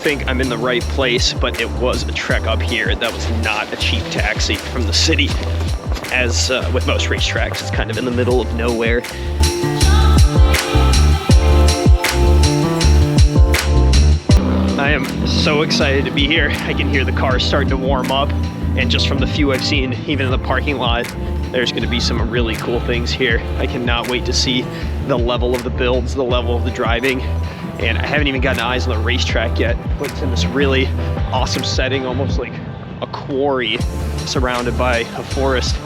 think I'm in the right place, but it was a trek up here. That was not a cheap taxi from the city. As with most racetracks, it's kind of in the middle of nowhere. I am so excited to be here. I can hear the cars starting to warm up, and just from the few I've seen, even in the parking lot, there's going to be some really cool things here. I cannot wait to see the level of the builds, the level of the driving, and I haven't even gotten eyes on the racetrack yet, but it's in this really awesome setting, almost like a quarry surrounded by a forest.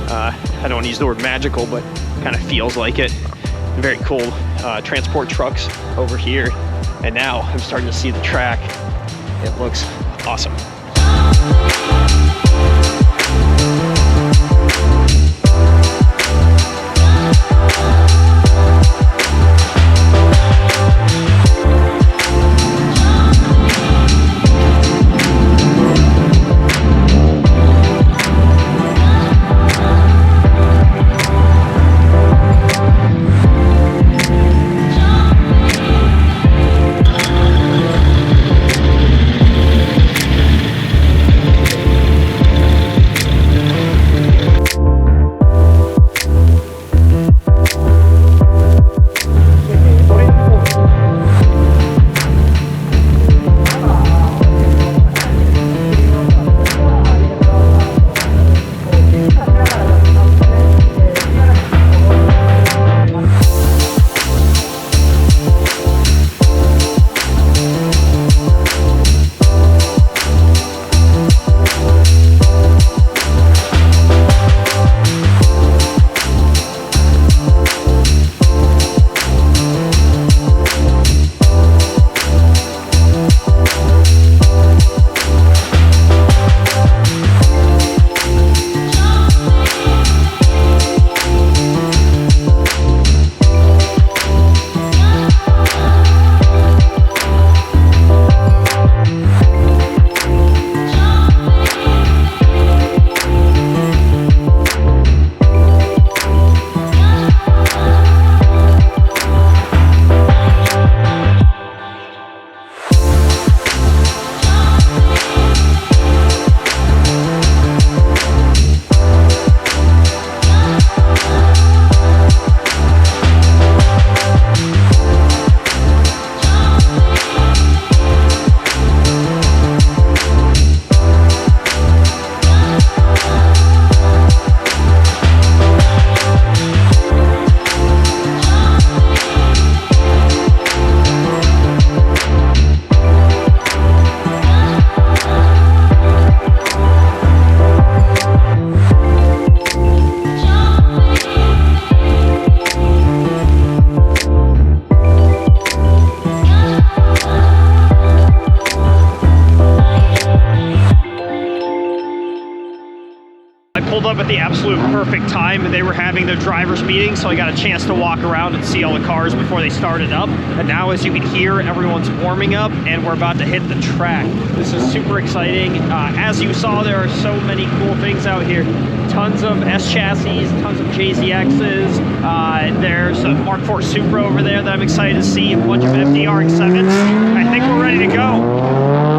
I don't want to use the word magical, but kind of feels like it. Very cool transport trucks over here. And now I'm starting to see the track. It looks awesome. Up at the absolute perfect time. They were having their drivers meeting, so I got a chance to walk around and see all the cars before they started up. And now, as you can hear, everyone's warming up and we're about to hit the track. This is super exciting. As you saw, there are so many cool things out here. Tons of S chassis, tons of JZXs. There's a Mark IV Supra over there that I'm excited to see, a bunch of FDRX7s. I think we're ready to go.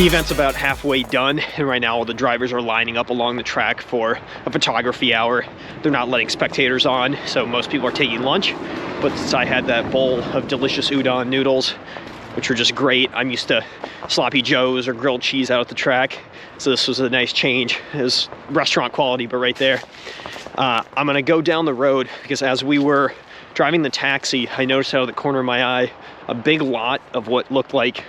The event's about halfway done, and right now all the drivers are lining up along the track for a photography hour. They're not letting spectators on, so most people are taking lunch. But since I had that bowl of delicious udon noodles, which were just great, I'm used to sloppy joes or grilled cheese out at the track, so this was a nice change. It was restaurant quality, but right there. I'm gonna go down the road because as we were driving the taxi, I noticed out of the corner of my eye a big lot of what looked like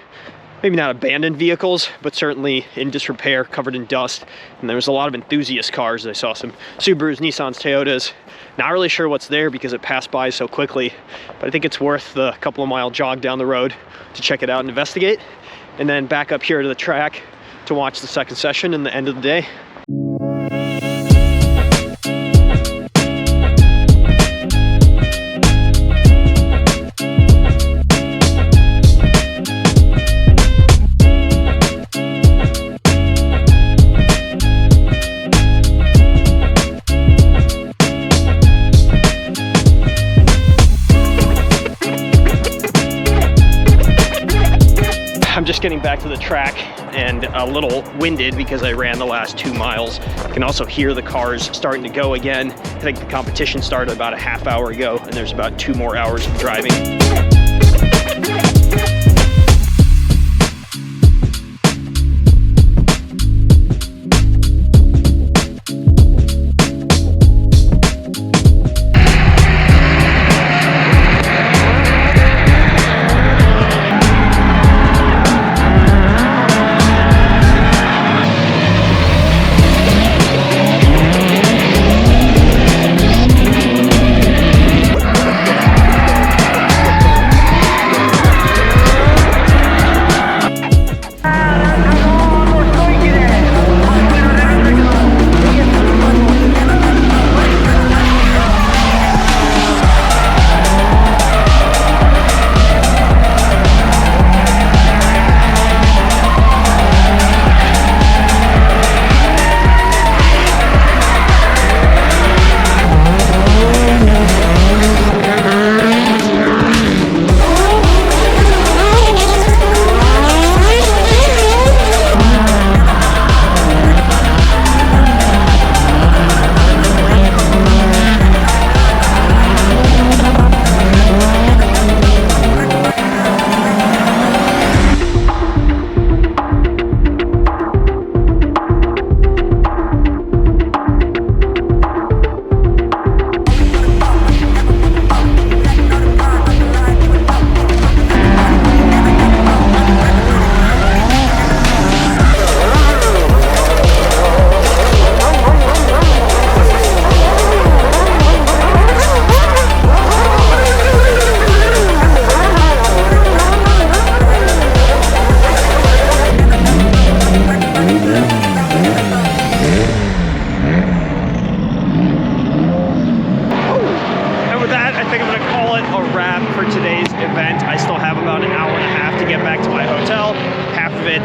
maybe not abandoned vehicles, but certainly in disrepair, covered in dust. And there was a lot of enthusiast cars. I saw some Subarus, Nissans, Toyotas. Not really sure what's there because it passed by so quickly, but I think it's worth the couple of mile jog down the road to check it out and investigate. And then back up here to the track to watch the second session and the end of the day. I'm just getting back to the track and a little winded because I ran the last 2 miles. You can also hear the cars starting to go again. I think the competition started about a half hour ago and there's about 2 more hours of driving.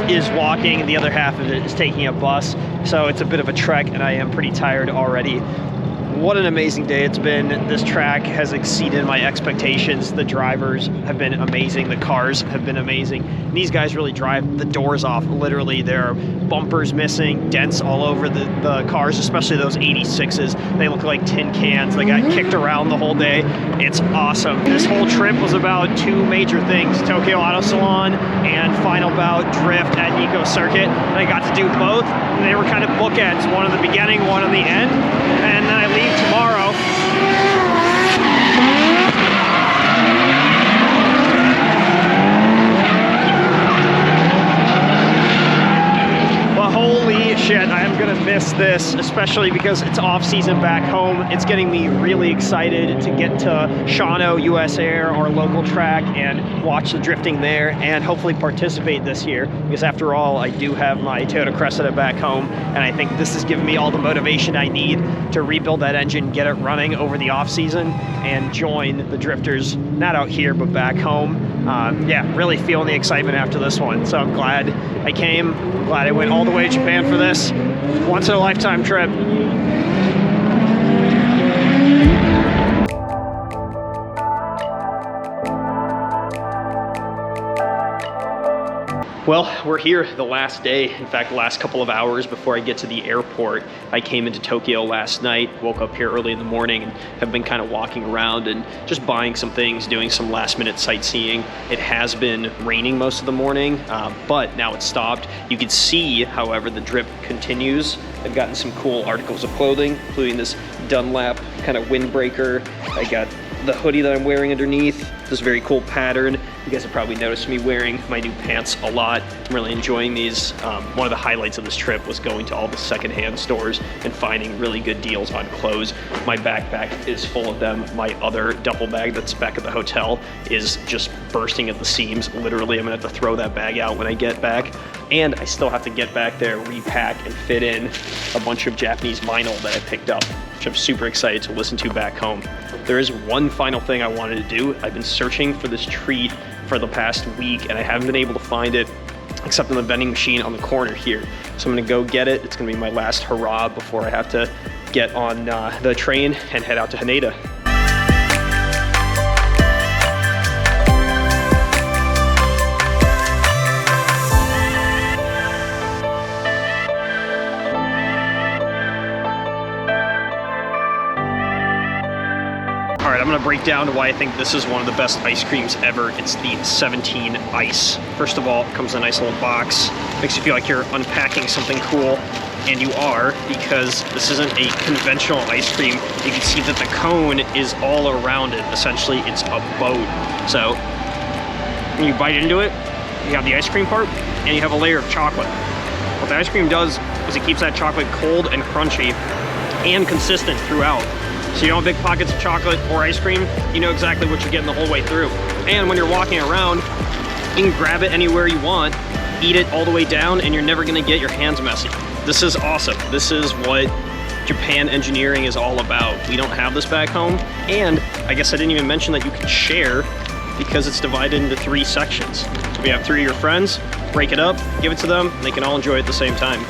Is walking, the other half of it is taking a bus, so it's a bit of a trek and I am pretty tired already. What an amazing day it's been. This track has exceeded my expectations. The drivers have been amazing. The cars have been amazing. And these guys really drive the doors off. Literally, there are bumpers missing, dents all over the cars, especially those 86s. They look like tin cans. They got kicked around the whole day. It's awesome. This whole trip was about 2 major things, Tokyo Auto Salon and Final Bout Drift at Nikko Circuit. And I got to do both. And they were kind of bookends, one in the beginning, one in the end. And then I leave tomorrow. Well, holy shit, I am gonna miss this, especially because it's off season back home. It's getting me really excited to get to Shano, US Air, our local track, and watch the drifting there and hopefully participate this year, because after all, I do have my Toyota Cressida back home, and I think this has given me all the motivation I need to rebuild that engine, get it running over the off season, and join the drifters, not out here, but back home. Yeah, really feeling the excitement after this one. So I'm glad I came, glad I went all the way to Japan for this. Once in a lifetime trip. Well, we're here the last day. In fact, the last couple of hours before I get to the airport. I came into Tokyo last night, woke up here early in the morning, and have been kind of walking around and just buying some things, doing some last minute sightseeing. It has been raining most of the morning, but now it's stopped. You can see, however, the drip continues. I've gotten some cool articles of clothing, including this Dunlap kind of windbreaker. I got the hoodie that I'm wearing underneath, this very cool pattern. You guys have probably noticed me wearing my new pants a lot. I'm really enjoying these. One of the highlights of this trip was going to all the secondhand stores and finding really good deals on clothes. My backpack is full of them. My other duffel bag that's back at the hotel is just bursting at the seams. Literally, I'm gonna have to throw that bag out when I get back. And I still have to get back there, repack, and fit in a bunch of Japanese vinyl that I picked up, which I'm super excited to listen to back home. There is one final thing I wanted to do. I've been searching for this treat for the past week, and I haven't been able to find it except in the vending machine on the corner here. So I'm gonna go get it. It's gonna be my last hurrah before I have to get on the train and head out to Haneda. All right, I'm gonna break down why I think this is one of the best ice creams ever. It's the 17 Ice. First of all, it comes in a nice little box. Makes you feel like you're unpacking something cool, and you are, because this isn't a conventional ice cream. You can see that the cone is all around it. Essentially, it's a boat. So, when you bite into it, you have the ice cream part, and you have a layer of chocolate. What the ice cream does is it keeps that chocolate cold and crunchy and consistent throughout. So you don't have big pockets of chocolate or ice cream, you know exactly what you're getting the whole way through. And when you're walking around, you can grab it anywhere you want, eat it all the way down, and you're never gonna get your hands messy. This is awesome. This is what Japan engineering is all about. We don't have this back home, and I guess I didn't even mention that you can share because it's divided into 3 sections. So if you have 3 of your friends, break it up, give it to them, and they can all enjoy it at the same time.